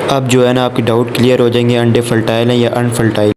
अब जो है ना आपके डाउट क्लियर हो जाएंगे, अंडे फर्टाइल हैं या अनफर्टाइल।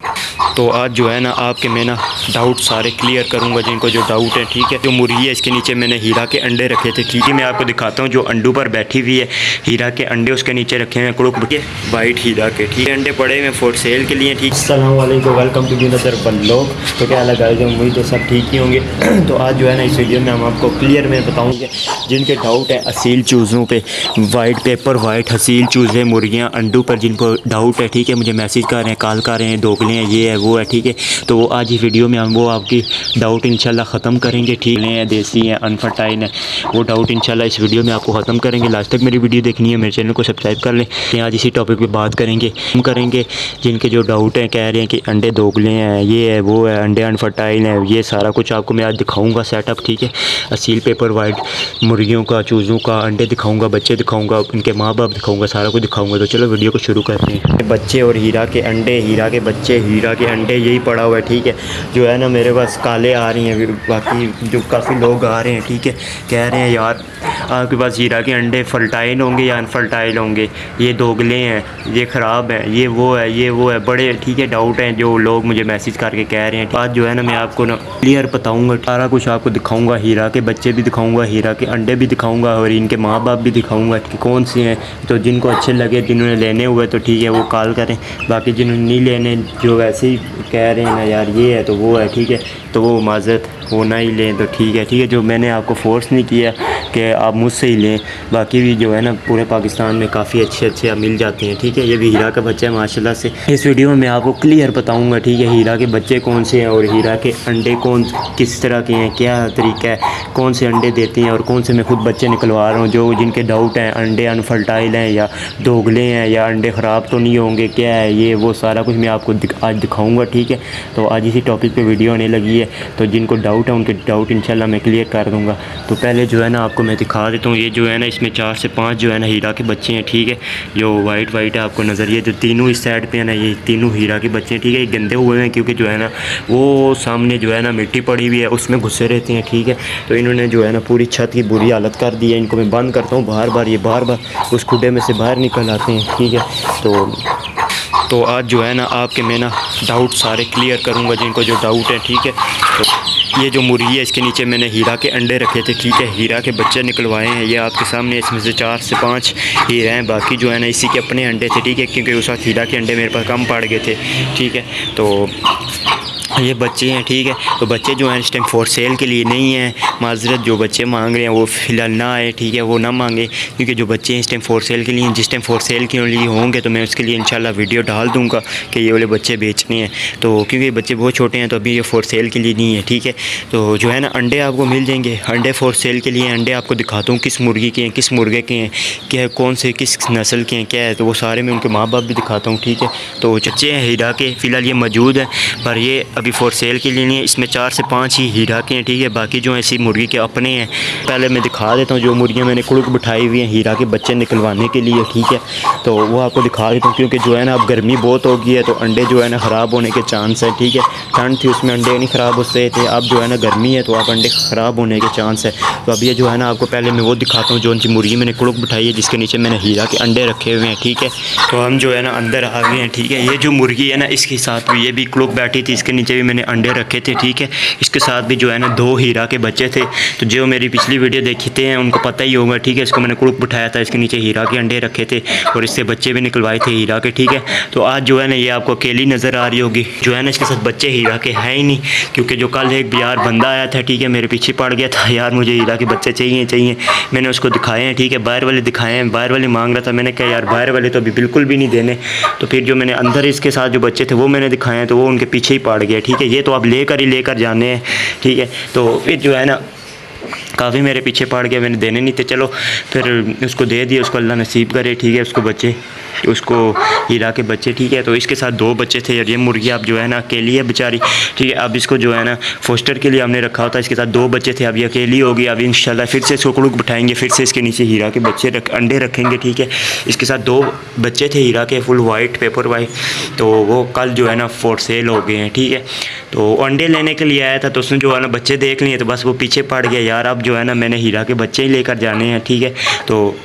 तो आज जो है ना आपके मैं ना डाउट सारे क्लियर करूंगा, जिनको जो डाउट है। ठीक है, जो मुर्गी है इसके नीचे मैंने हीरा के अंडे रखे थे। ठीक है, मैं आपको दिखाता हूँ जो अंडों पर बैठी हुई है, हीरा के अंडे उसके नीचे रखे हैं कुड़ुक के वाइट हीरा के। ठीक है, अंडे पड़े हुए फॉर सेल के लिए। ठीक, अस्सलाम वालेकुम, वेलकम टू नदर व्लॉग। तो क्या लगा जो उम्मीद तो सब ठीक ही होंगे। तो आज जो है ना इस वीडियो में हम आपको क्लियर में बताऊँगे जिनके डाउट है असील चूज़ों पे, वाइट पेपर वाइट हसील चूज़े मुर्गियाँ अंडों पर, जिनको डाउट है। ठीक है, मुझे मैसेज कर रहे हैं, कॉल कर रहे हैं, दोगले हैं, ये है वो है। ठीक है, तो वो आज ही वीडियो में हम वो आपकी डाउट इंशाल्लाह ख़त्म करेंगे। ठीक है, देसी हैं अनफर्टाइल हैं, वो डाउट इंशाल्लाह इस वीडियो में आपको ख़त्म करेंगे। लास्ट तक मेरी वीडियो देखनी है, मेरे चैनल को सब्सक्राइब कर लें। आज इसी टॉपिक पे बात करेंगे। हम करेंगे जिनके जो डाउट हैं, कह रहे हैं कि अंडे दोगले हैं, ये है वो है, अंडे अनफर्टाइल हैं, ये सारा कुछ आपको मैं आज दिखाऊँगा सेटअप। ठीक है, असील पेपर वाइट मुर्गियों का, चूज़ों का अंडे दिखाऊँगा, बच्चे दिखाऊँगा, उनके माँ बाप दिखाऊँगा, सारा कुछ दिखाऊँगा। तो चलो वीडियो को शुरू करते हैं। बच्चे और हीरा के अंडे, हीरा के बच्चे, हीरा के अंडे, यही पड़ा हुआ है। ठीक है, जो है ना मेरे पास काले आ रही हैं, बाकी जो काफ़ी लोग आ रहे हैं। ठीक है, कह रहे हैं यार आपके पास हीरा के अंडे फर्टाइल होंगे या अनफर्टाइल होंगे, ये दोगले हैं, ये ख़राब हैं, ये वो है, ये वो है, बड़े ठीक है डाउट हैं जो लोग मुझे मैसेज करके कह रहे हैं। आज जो है ना मैं आपको ना क्लियर बताऊँगा, सारा कुछ आपको दिखाऊँगा, हीरा के बच्चे भी दिखाऊँगा, हीरा के अंडे भी दिखाऊँगा और इनके माँ बाप भी दिखाऊँगा कि कौन से हैं। तो जिनको अच्छे लगे, जिन्होंने लेने हुए तो ठीक है वो कॉल करें, बाकी जिन्होंने नहीं लेने, जो वैसे ही कह रहे हैं ना यार ये है तो वो है, ठीक है, तो वो माजरत वो ना ही लें तो ठीक है। ठीक है, जो मैंने आपको फ़ोर्स नहीं किया कि आप मुझसे ही लें, बाकी भी जो है ना पूरे पाकिस्तान में काफ़ी अच्छे आप मिल जाते हैं। ठीक है, ये भी हीरा का बच्चा है माशाल्लाह से। इस वीडियो में मैं आपको क्लियर बताऊंगा। ठीक है, हीरा के बच्चे कौन से हैं और हीरा के अंडे कौन किस तरह के हैं, क्या तरीका है, कौन से अंडे देते हैं और कौन से मैं खुद बच्चे निकलवा रहा हूँ। जो जिनके डाउट हैं अंडे अनफर्टाइल हैं या दोगले हैं या अंडे ख़राब तो नहीं होंगे, क्या है ये वो सारा कुछ मैं आपको आज दिखाऊँगा। ठीक है, तो आज इसी टॉपिक पर वीडियो आने लगी है, तो जिनको डाउट है उनके डाउट इंशाल्लाह मैं क्लियर कर दूँगा। तो पहले जो है ना आपको मैं दिखा देता हूँ, ये जो है ना इसमें 4 से 5 जो है ना हीरा के बच्चे हैं। ठीक है, जो वाइट है आपको नज़र, ये जो तीनों इस साइड पे है ना, ये तीनों हीरा के बच्चे हैं। ठीक है, ये गंदे हुए हैं क्योंकि जो है ना वो सामने जो है ना मिट्टी पड़ी हुई है, उसमें घुसे रहते हैं। ठीक है, तो इन्होंने जो है ना पूरी छत की बुरी हालत कर दी है। इनको मैं बंद करता हूँ, ये बार बार उस खुडे में से बाहर निकल आते हैं। ठीक है, तो आज जो है ना आपके मैं ना डाउट सारे क्लियर करूँगा, जिनको जो डाउट है। ठीक है, तो ये जो मुर्गी है इसके नीचे मैंने हीरा के अंडे रखे थे। ठीक है, हीरा के बच्चे निकलवाए हैं, ये आपके सामने, इसमें से 4 से 5 हीरा हैं, बाकी जो है ना इसी के अपने अंडे थे। ठीक है, क्योंकि उस वक्त हीरा के अंडे मेरे पास कम पड़ गए थे। ठीक है, तो ये बच्चे हैं। ठीक है, तो बच्चे जो हैं इस टाइम फॉर सेल के लिए नहीं हैं, माजरत जो बच्चे मांग रहे हैं वो फ़िलहाल ना आए। ठीक है, वो ना मांगे, क्योंकि जो बच्चे हैं इस टाइम फॉर सेल के लिए, जिस टाइम फॉर सेल के लिए होंगे तो मैं उसके लिए इंशाल्लाह वीडियो डाल दूँगा कि ये वाले बच्चे बेचने हैं। तो क्योंकि ये बच्चे बहुत छोटे हैं तो अभी ये फॉर सेल के लिए नहीं है। ठीक है, तो जो है ना अंडे आपको मिल जाएंगे, अंडे फॉर सेल के लिए अंडे आपको दिखाता हूँ, किस मुर्गी के हैं, किस मुर्गे के हैं, क्या कौन से किस नस्ल के हैं, क्या है, तो वो सारे मैं उनके माँ बाप भी दिखाता हूँ। ठीक है, तो बच्चे हैं हीरा के, फ़िलहाल ये मौजूद है, पर ये अभी फॉर सेल के लिए नहीं है। इसमें 4 से 5 ही हीरा के हैं। ठीक है, बाकी जो है इसी मुर्गी के अपने हैं। पहले मैं दिखा देता हूँ जो मुर्गियाँ मैंने कुड़ुक बिठाई हुई हैं हीरा के बच्चे निकलवाने के लिए। ठीक है, तो वो आपको दिखा देता हूँ, क्योंकि जो है ना अब गर्मी बहुत हो गई है तो अंडे जो है ना ख़राब होने के चांस है। ठीक है, ठंड थी उसमें अंडे नहीं ख़राब होते थे, अब जो है ना गर्मी है तो अब अंडे ख़राब होने के चांस है। तो अब ये जो है ना आपको पहले मैं वो दिखाता हूँ, जो उनकी मुर्गी मैंने कुड़ुक बिठाई है जिसके नीचे मैंने हीरा के अंडे रखे हुए हैं। ठीक है, तो हम जो है ना अंदर आ गए हैं। ठीक है, ये जो मुर्गी है ना इसके साथ भी ये भी कुड़ुक बैठी थी, इसके नीचे भी मैंने अंडे रखे थे। ठीक है, इसके साथ भी जो है ना 2 हीरा के बच्चे थे। तो जो मेरी पिछली वीडियो देखते हैं उनको पता ही होगा। ठीक है, इसको मैंने कुड़ुक बिठाया था, इसके नीचे हीरा के अंडे रखे थे और इससे बच्चे भी निकलवाए थे हीरा के। ठीक है, तो आज जो है ना ये आपको अकेली नज़र आ रही होगी, जो है ना इसके साथ बच्चे हीरा के हैं ही नहीं, क्योंकि जो कल एक यार बंदा आया था। ठीक है, मेरे पीछे पड़ गया था, यार मुझे हीरा के बच्चे चाहिए, मैंने उसको दिखाए हैं। ठीक है, बाहर वाले दिखाए हैं, बाहर वाले मांग रहा था, मैंने कहा यार बाहर वाले तो अभी बिल्कुल भी नहीं देने। तो फिर जो मैंने अंदर इसके साथ जो बच्चे थे वो मैंने दिखाए हैं, तो वो उनके पीछे ही पड़ गया। ठीक है, ये तो आप लेकर जाने हैं। ठीक है, तो फिर जो है ना काफ़ी मेरे पीछे पड़ गया, मैंने देने नहीं थे, चलो फिर उसको दे दिए, उसको अल्लाह नसीब करे। ठीक है, उसको बच्चे, उसको हीरा के बच्चे। ठीक है, तो इसके साथ 2 बच्चे थे और ये मुर्गी अब जो है ना अकेली है बेचारी। ठीक है, अब इसको जो है ना फोस्टर के लिए हमने रखा होता, इसके साथ 2 बच्चे थे, अब ये अकेली होगी। अब इंशाल्लाह फिर से इसको कुड़ुक बिठाएंगे, फिर से इसके नीचे हीरा के बच्चे अंडे रखेंगे। ठीक है, इसके साथ 2 बच्चे थे हीरा के, फुल वाइट पेपर वाइट, तो वो कल जो है ना फॉर सेल हो गए हैं। ठीक है, तो अंडे लेने के लिए आया था, तो उसने जो है ना बच्चे देख लिए, तो बस वो पीछे पड़ गया, यार अब जो है ना मैंने हीरा के बच्चे ही लेकर जाने हैं। ठीक है, तो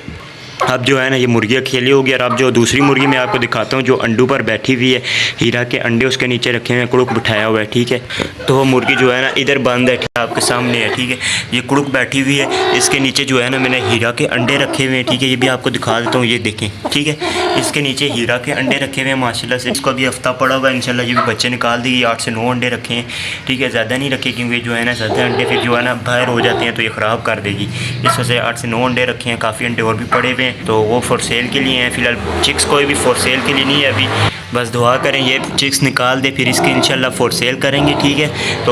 अब जो है ना ये मुर्गियाँ खेली होगी। और अब जो दूसरी मुर्गी मैं आपको दिखाता हूँ जो अंडों पर बैठी हुई है, हीरा के अंडे उसके नीचे रखे हुए हैं, कुड़ुक बिठाया हुआ है, ठीक है। तो वो मुर्गी जो है ना इधर बंद है, आपके सामने है, ठीक है। ये कुड़ुक बैठी हुई है, इसके नीचे जो है ना मैंने हीरा के अंडे रखे हुए हैं, ठीक है। ये भी आपको दिखा देता हूँ, ये देखें, ठीक है। इसके नीचे हीरा के अंडे रखे हुए हैं माशाल्लाह से। इसको अभी हफ्ता पड़ा हुआ है, इंशाल्लाह ये भी बच्चे निकाल देगी। 8 से 9 अंडे रखे हैं, ठीक है। ज़्यादा नहीं रखे क्योंकि जो है ना ज़्यादा अंडे फिर जो है ना बाहर हो जाते हैं तो ये ख़राब कर देगी। इस वजह से 8 से 9 अंडे रखे हैं। काफ़ी अंडे और भी पड़े हुए हैं, तो वो फॉर सेल के लिए हैं। फ़िलहाल चिक्स कोई भी फॉर सेल के लिए नहीं है अभी। बस दुआ करें ये चिक्स निकाल दे, फिर इसके इंशाल्लाह फॉर सेल करेंगे, ठीक है।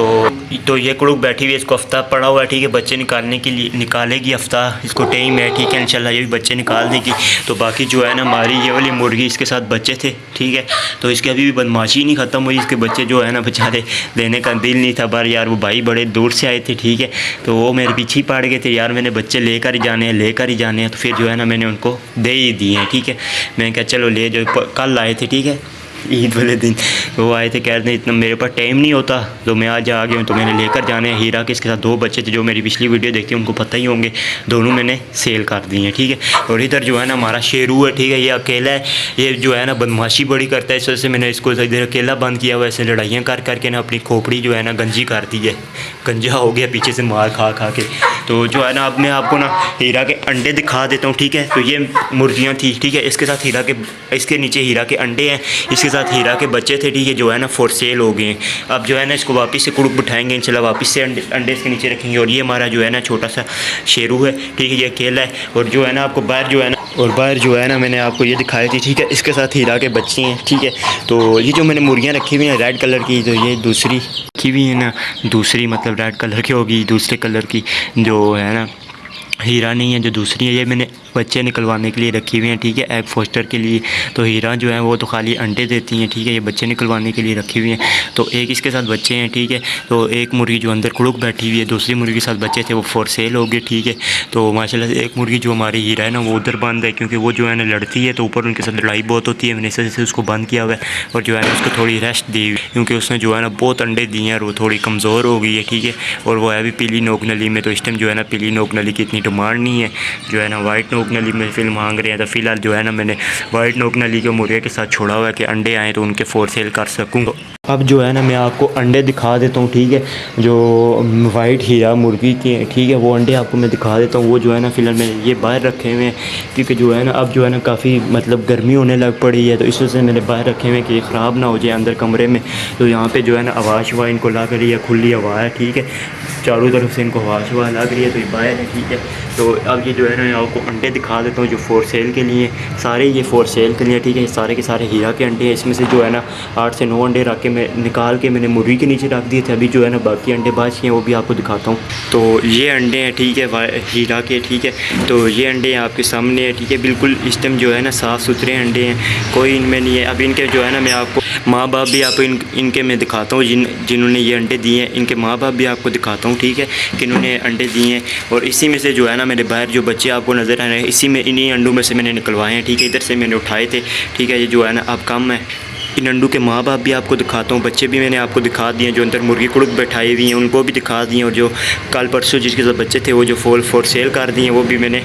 तो ये कुड़ुक बैठी हुई है, इसको हफ्ता पड़ा हुआ है, ठीक है। बच्चे निकालने के लिए निकालेगी, हफ्ता इसको टाइम है, ठीक है। इंशाल्लाह ये भी बच्चे निकाल देगी। तो बाकी जो है ना हमारी ये वाली मुर्गी, इसके साथ बच्चे थे, ठीक है। तो इसकी अभी भी बदमाशी नहीं ख़त्म हुई। इसके बच्चे जो है ना बेचारे देने का दिल नहीं था, पर यार वो भाई बड़े दूर से आए थे, ठीक है। तो वो मेरे पीछे ही पड़ गए थे, यार मैंने बच्चे लेकर ही जाने हैं, लेकर ही जाने हैं। तो फिर जो है ना मैंने उनको दे ही दिए हैं, ठीक है। मैंने कहा चलो ले जाओ। कल आए थे, ठीक है, ईद वाले दिन वो आए थे, कह रहे थे इतना मेरे पास टाइम नहीं होता, तो मैं आज आ गया हूँ, तो मैंने लेकर जाने हैं। हीरा के इसके साथ 2 बच्चे थे, जो मेरी पिछली वीडियो देखी उनको पता ही होंगे, दोनों मैंने सेल कर दिए हैं, ठीक है। और इधर जो है ना हमारा शेरू है, ठीक है। ये अकेला है, ये जो है ना बदमाशी बड़ी करता है, इस वजह से मैंने इसको इधर अकेला बंद किया हुआ है। ऐसे लड़ाइयाँ कर करके ना अपनी खोपड़ी जो है ना गंजी कर दी है, गंजा हो गया पीछे से मार खा खा के। तो जो है ना अब मैं आपको ना हीरा के अंडे दिखा देता हूँ, ठीक है। तो ये मुर्गियाँ थी, ठीक है। इसके साथ हीरा के, इसके नीचे हीरा के अंडे हैं, इसके साथ हीरा के बच्चे थे, ठीक है। जो है ना फॉर सेल हो गए हैं। अब जो है ना इसको वापस से कुड़ुक बिठाएंगे इंशाल्लाह, वापस से अंडे इसके नीचे रखेंगे। और ये हमारा जो है ना छोटा सा शेरू है, ठीक है, ये अकेला है। और जो है ना आपको बाहर जो है ना, और बाहर जो है ना मैंने आपको ये दिखाई थी, ठीक है। इसके साथ हीरा के बच्चे हैं, ठीक है। तो ये जो मैंने मुर्गियाँ रखी हुई हैं रेड कलर की, तो ये दूसरी रखी हुई है ना, दूसरी मतलब रेड कलर की होगी, दूसरे कलर की जो है ना हीरा नहीं है, जो दूसरी है, ये मैंने बच्चे निकलवाने के लिए रखी हुई हैं, ठीक है, एग फोस्टर के लिए। तो हीरा जो है वो तो खाली अंडे देती हैं, ठीक है। ये बच्चे निकलवाने के लिए रखी हुई हैं। तो एक इसके साथ बच्चे हैं, ठीक है। तो एक मुर्गी जो अंदर कुड़ुक बैठी हुई है, दूसरी मुर्गी के साथ बच्चे थे, वो फॉर सेल हो गए, ठीक है। तो माशाल्लाह से एक मुर्गी जो हमारी हीरा है ना वो उधर बंद है, क्योंकि वो जो है ना लड़ती है, तो ऊपर उनके साथ लड़ाई बहुत होती है। मैंने इस वजह से उसको बंद किया हुआ है। और जो है ना उसको थोड़ी रेस्ट दी हुई, क्योंकि उसने जो है ना बहुत अंडे दिए हैं और वो थोड़ी कमज़ोर हो गई है, ठीक है। और वो है भी पीली नोक नली में, तो इस टाइम जो है ना पीली नोक नली की इतनी डिमांड नहीं है, जो है ना वाइट नोक नली में फिल्म मांग रहे हैं। तो फ़िलहाल जो है ना मैंने वाइट नोक नली के मुर्गे के साथ छोड़ा हुआ है कि अंडे आएँ तो उनके फॉर सेल कर सकूँ। अब जो है ना मैं आपको अंडे दिखा देता हूँ, ठीक है। जो वाइट हीरा मुर्गी के, ठीक है, वो अंडे आपको मैं दिखा देता हूँ। वो जो है ना फ़िलहाल मैंने ये बाहर रखे हुए हैं, क्योंकि जो है ना अब जो है ना काफ़ी मतलब गर्मी होने लग पड़ी है, तो इस वजह से मैंने बाहर रखे हुए हैं कि ख़राब ना हो जाए अंदर कमरे में। तो यहाँ पे जो है ना हवा शवा इनको लग रही है, खुली हवा है, ठीक है। चारों तरफ से इनको हवा शवा लग रही है, तो ये बाहर है, ठीक है। तो अब ये जो है ना मैं आपको अंडे दिखा देता हूँ जो फॉर सेल के लिए, सारे ये फॉर सेल के लिए, ठीक है। सारे के सारे हीरा के अंडे हैं। इसमें से जो है ना 8 से 9 अंडे रख के मैं निकाल के मैंने मुर्गी के नीचे रख दिए थे। अभी जो है ना बाकी अंडे बाकी हैं, वो भी आपको दिखाता हूँ। तो ये अंडे हैं, ठीक है, हीरा के, ठीक है। तो ये अंडे आपके सामने हैं, ठीक है। बिल्कुल इस टाइम जो है ना साफ़ सुथरे अंडे हैं, कोई इनमें नहीं है। अब इनके जो है ना मैं आपको माँ बाप भी आप इनके मैं दिखाता हूँ, जिन्होंने ये अंडे दिए हैं, इनके माँ बाप भी आपको दिखाता हूँ, ठीक है, कि इन्होंने अंडे दिए हैं। और इसी में से जो है ना मेरे बाहर जो बच्चे आपको नज़र आ रहे हैं, इसी में इन्हीं अंडों में से मैंने निकलवाए हैं, ठीक है। इधर से मैंने उठाए थे, ठीक है। ये जो है ना अब कम है। इन अंडों के माँ बाप भी आपको दिखाता हूँ, बच्चे भी मैंने आपको दिखा दिए, जो अंदर मुर्गी कुड़ुक बैठाई हुई हैं उनको भी दिखा दिए। और जो कल परसों जिसके साथ बच्चे थे वो जो फॉर सेल कर दिए, वो भी मैंने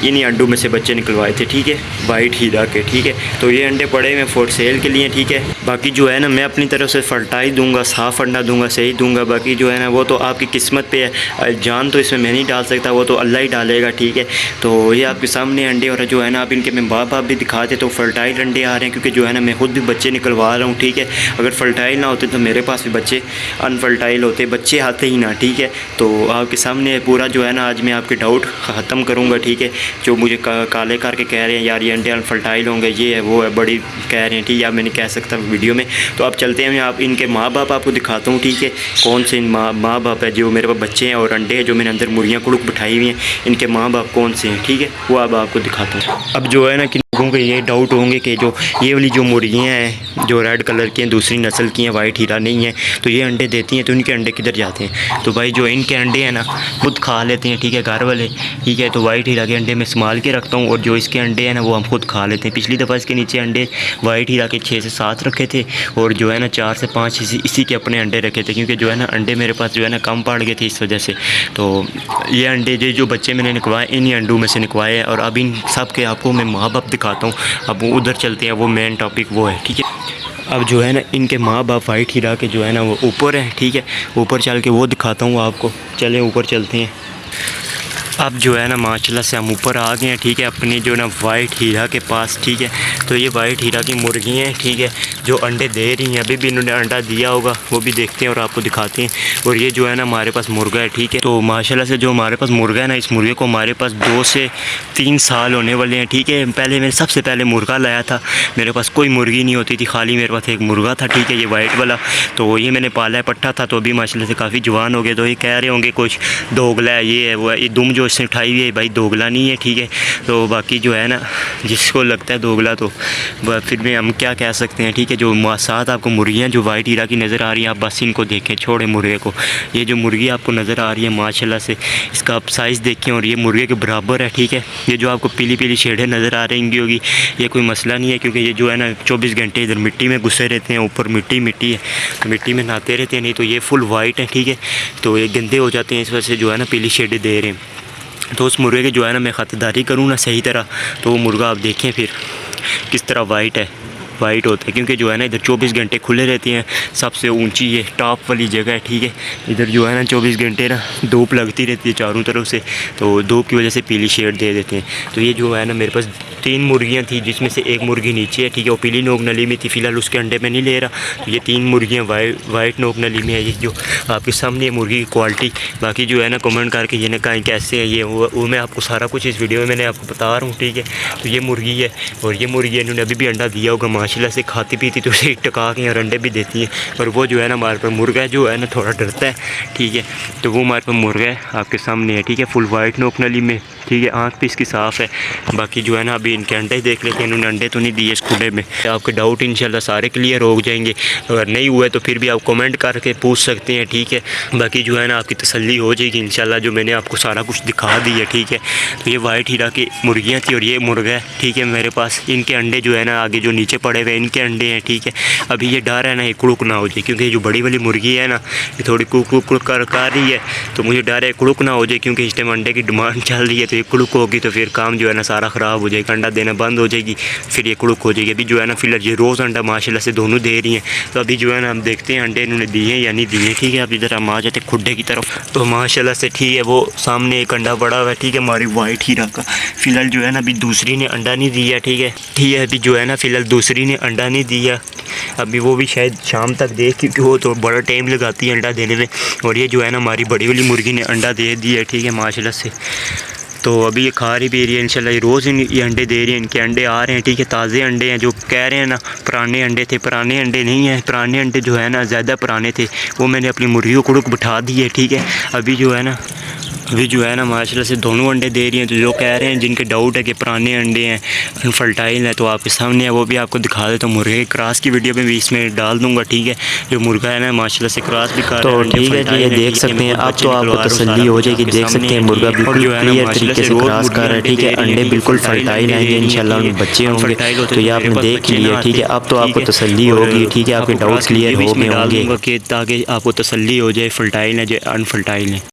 इन्हीं अंडों में से बच्चे निकलवाए थे, ठीक है, वाइट हीरा के, ठीक है। तो ये अंडे पड़े हुए फॉर सेल के लिए, ठीक है। बाकी जो है ना मैं अपनी तरफ से फर्टाइज दूंगा, साफ़ अंडा दूंगा, सही दूंगा। बाकी जो है ना वो तो आपकी किस्मत पे है, जान तो इसमें मैं नहीं डाल सकता, वो तो अल्लाह ही डालेगा, ठीक है। तो ये आपके सामने अंडे, और जो है ना आप इनके मैं माँ बाप भी दिखाते तो फर्टाइल अंडे आ रहे हैं, क्योंकि जो है ना मैं खुद भी बच्चे निकलवा रहा हूँ, ठीक है। अगर फर्टाइल ना होते तो मेरे पास भी बच्चे अनफर्टाइल होते, बच्चे आते ही ना, ठीक है। तो आपके सामने पूरा जो है ना आज मैं आपके डाउट ख़त्म करूँगा, ठीक है। जो मुझे काले करके कह रहे हैं यार ये अंडे अनफर्टाइल होंगे, ये है वो है, बड़ी कह रहे हैं, ठीक है। अब मैंने कह सकता वीडियो में। तो आप चलते हैं, मैं आप इनके माँ बाप आपको दिखाता हूँ, ठीक है। कौन से माँ बाप है जो मेरे पास बच्चे हैं और अंडे हैं जो मैंने अंदर मुर्गियाँ कुड़ुक बिठाई हुई हैं, इनके माँ बाप कौन से हैं, ठीक है, वो अब आपको दिखाता हूँ। अब जो है ना लोगों को ये डाउट होंगे कि जो ये वाली जो मुर्गियाँ हैं जो रेड कलर की हैं, दूसरी नस्ल की हैं, वाइट हीरा नहीं है, तो ये अंडे देती हैं, तो इनके अंडे किधर जाते हैं? तो भाई जो इनके अंडे हैं ना खुद खा लेते हैं, ठीक है, घर वाले, ठीक है। तो वाइट हीरा के अंडे मैं संभाल के रखता हूँ और जो इसके अंडे हैं ना वो हम खुद खा लेते हैं। पिछली दफ़ा इसके नीचे अंडे वाइट हीरा के 6 से 7 रखे थे और जो है ना 4 से 5 इसी के अपने अंडे रखे थे, क्योंकि जो है ना अंडे मेरे पास जो है ना कम पड़ गए थे इस वजह से। तो ये अंडे जो बच्चे मैंने निकलवाए इन्हीं अंडों में से निकलवाए हैं और अब इन सब के आपको मैं माँ बाप दिखाता हूँ। अब उधर चलते हैं, वो मेन टॉपिक वो है, ठीक है। अब जो है ना इनके माँ बाप वाइट हीरा के जो है ना वो ऊपर है, ठीक है। ऊपर चल के वो दिखाता हूँ आपको, चलें ऊपर चलते हैं। अब जो है ना माशाल्लाह से हम ऊपर आ गए हैं, ठीक है, अपनी जो ना वाइट हीरा के पास, ठीक है। तो ये वाइट हीरा की मुर्गी हैं, ठीक है, जो अंडे दे रही हैं। अभी भी इन्होंने अंडा दिया होगा, वो भी देखते हैं और आपको दिखाते हैं। और ये जो है ना हमारे पास मुर्गा है, ठीक है। तो माशाल्लाह से जो हमारे पास मुर्गा है ना, इस मुर्गे को हमारे पास 2 से 3 साल होने वाले हैं, ठीक है। पहले मैंने सबसे पहले मुर्गा लाया था, मेरे पास कोई मुर्गी नहीं होती थी, खाली मेरे पास एक मुर्गा था, ठीक है, ये वाइट वाला। तो ये मैंने पाला है, पट्टा था, तो अभी माशाल्लाह से काफ़ी जवान हो गए। तो ये कह रहे होंगे कुछ दोगला है, ये है वो है, ये दुम जो इसने उठाई हुई है भाई दोगला नहीं है, ठीक है। तो बाकी जो है ना जिसको लगता है दोगला तो फिर भी हम क्या कह सकते हैं, ठीक है। जो साथ आपको मुर्गियाँ जो वाइट हीरा की नज़र आ रही हैं, आप बस इनको देखें, छोड़े मुर्गे को। ये जो मुर्गी आपको नज़र आ रही है माशाल्लाह से इसका आप साइज़ देखें और ये मुर्गे के बराबर है, ठीक है। ये जो आपको पीली पीली शेडें नज़र आ रही होगी, ये कोई मसला नहीं है, क्योंकि ये जो है ना 24 घंटे इधर मिट्टी में घुसे रहते हैं, ऊपर मिट्टी है, तो मिट्टी में नहाते रहते हैं। नहीं तो ये फुल वाइट है, ठीक है। तो ये गंदे हो जाते हैं, इस वजह से जो है ना पीली शेडें दे रहे हैं। तो उस मुर्गे की जो है ना मैं खातिरदारी करूँ ना सही तरह, तो वो मुर्गा आप देखें फिर किस तरह वाइट होता है, क्योंकि जो है ना इधर 24 घंटे खुले रहते हैं। सबसे ऊंची ये टॉप वाली जगह है, ठीक है। इधर जो है ना 24 घंटे ना धूप लगती रहती है चारों तरफ से, तो धूप की वजह से पीली शेड दे देते हैं। तो ये जो है ना मेरे पास 3 मुर्गियाँ थी, जिसमें से एक मुर्गी नीचे है, ठीक है, वो पीली नोक नली में थी, फ़िलहाल उसके अंडे में नहीं ले रहा। तो ये 3 मुर्गियाँ वाइट नोक नली में है, ये जो आपके सामने मुर्गी की क्वालिटी। बाकी जो है ना कमेंट करके ये ना कहीं कैसे है ये वो मैं आपको सारा कुछ इस वीडियो में मैंने आपको बता रहा हूँ, ठीक है। तो ये मुर्गी है और ये मुर्गी इन्होंने अभी भी अंडा दिया होगा माशाल्लाह से, खाती पीती तो उसे टका के और अंडे भी देती हैं। और वो जो है ना हमारे पास मुर्गा जो है ना थोड़ा डरता है, ठीक है। तो वो हमारे पास मुर्गा है आपके सामने है, ठीक है, फुल वाइट नोक नली में, ठीक है, आँख भी इसकी साफ़ है। बाकी जो है ना अभी इनके अंडे देख लेते हैं, इन्होंने अंडे तो नहीं दिए इस खुडे में। आपके डाउट इंशाल्लाह सारे क्लियर हो जाएंगे, अगर नहीं हुए तो फिर भी आप कमेंट करके पूछ सकते हैं, ठीक है। बाकी जो है ना आपकी तसल्ली हो जाएगी इंशाल्लाह, जो मैंने आपको सारा कुछ दिखा दिया, ठीक है। तो ये वाइट हीरा की मुर्गियाँ थी और ये मुर्गा है, ठीक है, मेरे पास। इनके अंडे जो है ना आगे जो नीचे पड़े हुए इनके अंडे हैं, ठीक है। अभी ये डर है ना ये कुड़ुक ना हो जाए, क्योंकि जो बड़ी वाली मुर्गी है ना ये थोड़ी कुड़ुक कर रही है, तो मुझे डर है कुड़ुक ना हो जाए, क्योंकि इस टाइम अंडे की डिमांड चल रही है। तो ये कुड़ुक होगी तो फिर काम जो है ना सारा ख़राब हो जाएगा, अंडा देना बंद हो जाएगी, फिर ये कुड़ुक हो जाएगी। अभी जो है ना फिलहाल ये रोज़ अंडा माशाल्लाह से दोनों दे रही हैं। तो अभी जो है ना हम देखते हैं अंडे इन्होंने दिए या नहीं दिए, ठीक है। अब इधर हम आ जाते खुड्डे की तरफ, तो माशाल्लाह से ठीक है वो सामने एक अंडा पड़ा हुआ है, ठीक है, हमारी वाइट हीरा का। फिलहाल जो है ना अभी दूसरी ने अंडा नहीं दिया, ठीक है। अभी जो है ना फिलहाल दूसरी ने अंडा नहीं दिया, अभी वो भी शायद शाम तक दे, क्योंकि वो तो बड़ा टाइम लगाती है अंडा देने में। और ये जो है ना हमारी बड़ी वाली मुर्गी ने अंडा दे दिया है, ठीक है, माशाल्लाह से। तो अभी ये खा रही पी रही है इंशाल्लाह, ये रोज़ ये अंडे दे रही है, इनके अंडे आ रहे हैं, ठीक है, ताज़े अंडे हैं। जो कह रहे हैं ना पुराने अंडे थे, पुराने अंडे नहीं हैं, पुराने अंडे जो है ना ज़्यादा पुराने थे, वो मैंने अपनी मुर्गी को कुड़ुक बिठा दी है, ठीक है। अभी जो है ना माशाल्लाह से दोनों अंडे दे रही हैं। तो जो कह रहे हैं जिनके डाउट है कि पुराने अंडे हैं अनफर्टाइल है, तो आपके सामने है, वो भी आपको दिखा देता हूँ। मुर्गे क्रॉस की वीडियो में भी इसमें डाल दूँगा, ठीक है। जो मुर्गा है ना माशाल्लाह से क्रॉस भी कर रहा है, तो ठीक है जी, ये देख सकते हैं अब तो आपको तसल्ली हो जाएगी, देख सकते हैं मुर्गा बिल्कुल क्लियर तरीके से क्रॉस कर रहा है, ठीक है। अंडे बिल्कुल फर्टाइल आएंगे इंशाल्लाह, उनमें बच्चे होंगे। तो ये आपने देख लिया, ठीक है। अब तो आपको तसल्ली होगी, ठीक है, आपके डाउट क्लियर हो गए होंगे, ताकि आपको तसल्ली हो जाए फर्टाइल है जो अनफर्टाइल है।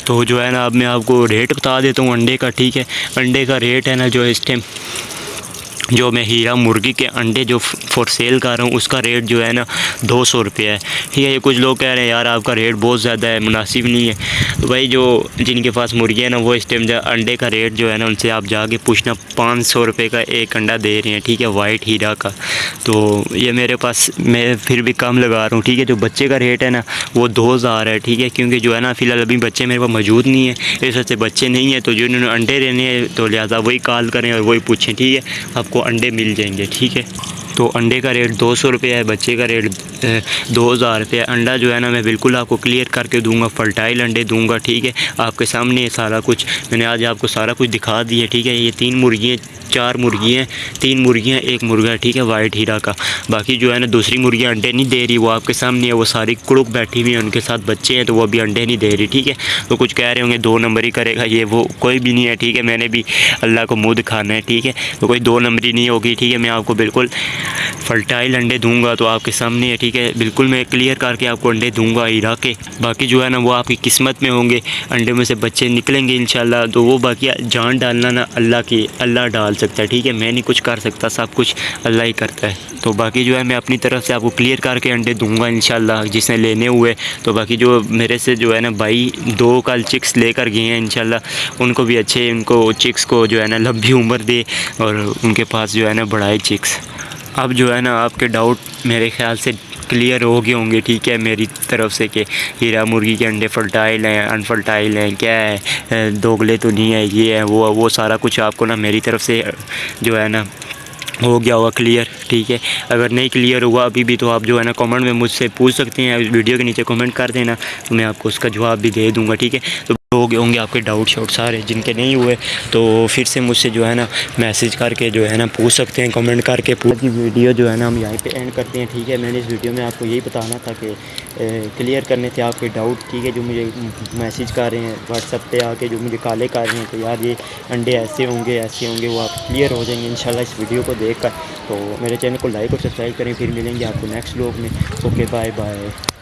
तो जो है ना अब मैं आपको रेट बता देता हूँ अंडे का, ठीक है। अंडे का रेट है ना जो इस टाइम जो मैं हीरा मुर्गी के अंडे जो फॉर सेल कर रहा हूँ उसका रेट जो है ना 200 रुपये है, ठीक है। ये कुछ लोग कह रहे हैं यार आपका रेट बहुत ज़्यादा है, मुनासिब नहीं है। तो भाई जो जिनके पास मुर्गी है ना वो इस टाइम अंडे का रेट जो है ना उनसे आप जाके पूछना, 500 रुपये का एक अंडा दे रहे हैं, ठीक है, वाइट हीरा का। तो ये मेरे पास मैं फिर भी कम लगा रहा हूँ, ठीक है। जो बच्चे का रेट है ना वो 2000 है, ठीक है, क्योंकि जो है ना फ़िलहाल अभी बच्चे मेरे पास मौजूद नहीं है, इस वजह से बच्चे नहीं है। तो जिन्होंने अंडे लेने हैं तो लिहाजा वही कॉल करें और वही पूछें, ठीक है। आपको आपको अंडे मिल जाएंगे, ठीक है। तो अंडे का रेट 200 रुपये है, बच्चे का रेट 2000 रुपये है। अंडा जो है ना मैं बिल्कुल आपको क्लियर करके दूंगा, फर्टाइल अंडे दूंगा, ठीक है। आपके सामने ये सारा कुछ मैंने आज आपको सारा कुछ दिखा दिया, ठीक है। ये 3 मुर्गियाँ 4 मुर्गियाँ 3 मुर्गियाँ 1 मुर्गा, ठीक है, वाइट हीरा का। बाकी जो है ना दूसरी मुर्गियाँ अंडे नहीं दे रही, वो आपके सामने है, वो सारी कुड़ुक बैठी हुई है, उनके साथ बच्चे हैं, तो वो अभी अंडे नहीं दे रही, ठीक है। तो कुछ कह रहे होंगे 2 नंबर ही करेगा ये वो, कोई भी नहीं है, ठीक है। मैंने भी अल्लाह को मुँह दिखाना है, ठीक है। तो कोई 2 नंबरी नहीं होगी, ठीक है। मैं आपको बिल्कुल फर्टाइल अंडे दूंगा, तो आपके सामने है, ठीक है। बिल्कुल मैं क्लियर करके आपको अंडे दूंगा हीरा के। बाकी जो है ना वो आपकी किस्मत में होंगे, अंडे में से बच्चे निकलेंगे इंशाल्लाह। तो वो बाकी जान डालना ना अल्लाह की, अल्लाह डाल सकता है, ठीक है। मैं नहीं कुछ कर सकता, सब कुछ अल्लाह ही करता है। तो बाकी जो है मैं अपनी तरफ से आपको क्लियर करके अंडे दूंगा इंशाल्लाह, जिसने लेने हुए। तो बाकी जो मेरे से जो है ना भाई 2 कल चिक्स लेकर गए हैं इंशाल्लाह, उनको भी अच्छे, उनको चिक्स को जो है ना लंबी उम्र दे और उनके पास जो है ना बढ़ाए चिक्स। अब जो है ना आपके डाउट मेरे ख़्याल से क्लियर हो गए होंगे, ठीक है, मेरी तरफ से कि हीरा मुर्गी के अंडे फर्टाइल हैं अनफर्टाइल हैं, क्या है, दोगले तो नहीं है, ये है वो सारा कुछ आपको ना मेरी तरफ से जो है ना हो गया होगा क्लियर, ठीक है। अगर नहीं क्लियर हुआ अभी भी तो आप जो है ना कमेंट में मुझसे पूछ सकते हैं, वीडियो के नीचे कमेंट कर देना, तो मैं आपको उसका जवाब भी दे दूँगा, ठीक है। तो हो गए होंगे आपके डाउट शाउट सारे, जिनके नहीं हुए तो फिर से मुझसे जो है ना मैसेज करके जो है ना पूछ सकते हैं, कमेंट करके पूरी वीडियो जो है ना हम यहीं पे एंड करते हैं, ठीक है। मैंने इस वीडियो में आपको यही बताना था कि क्लियर करने थे आपके डाउट, ठीक है, जो मुझे मैसेज कर रहे हैं व्हाट्सएप पे आके, जो मुझे काले कर रहे हैं तो यार ये अंडे ऐसे होंगे वो आप क्लियर हो जाएंगे इंशाल्लाह इस वीडियो को देखकर। तो मेरे चैनल को लाइक और सब्सक्राइब करें, फिर मिलेंगे आपको नेक्स्ट व्लॉग में। Okay, bye bye.